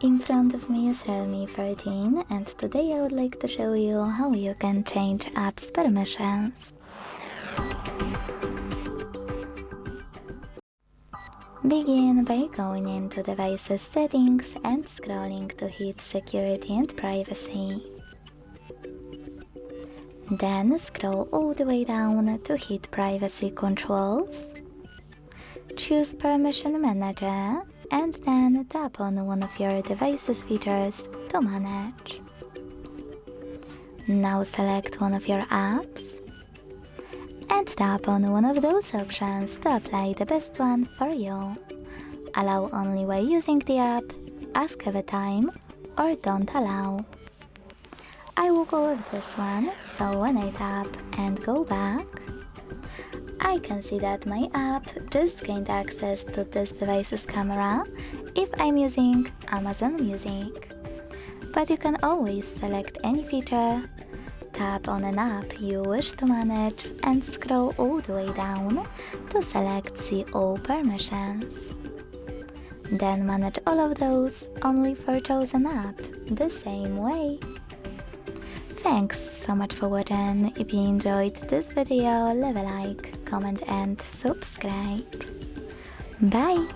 In front of me is REALME 13 and today I would like to show you how you can change apps permissions. Begin by going into Devices Settings and scrolling to hit Security and Privacy. Then scroll all the way down to hit Privacy Controls. Choose Permission Manager and then tap on one of your device's features to manage. Now select one of your apps and tap on one of those options to apply the best one for you. Allow only while using the app, ask every time, or don't allow. I will go with this one, so when I tap and go back, I can see that my app just gained access to this device's camera if I'm using Amazon Music. But you can always select any feature, tap on an app you wish to manage and scroll all the way down to select See All Permissions. Then manage all of those only for chosen app the same way. Thanks so much for watching. If you enjoyed this video, leave a like, comment and subscribe. Bye!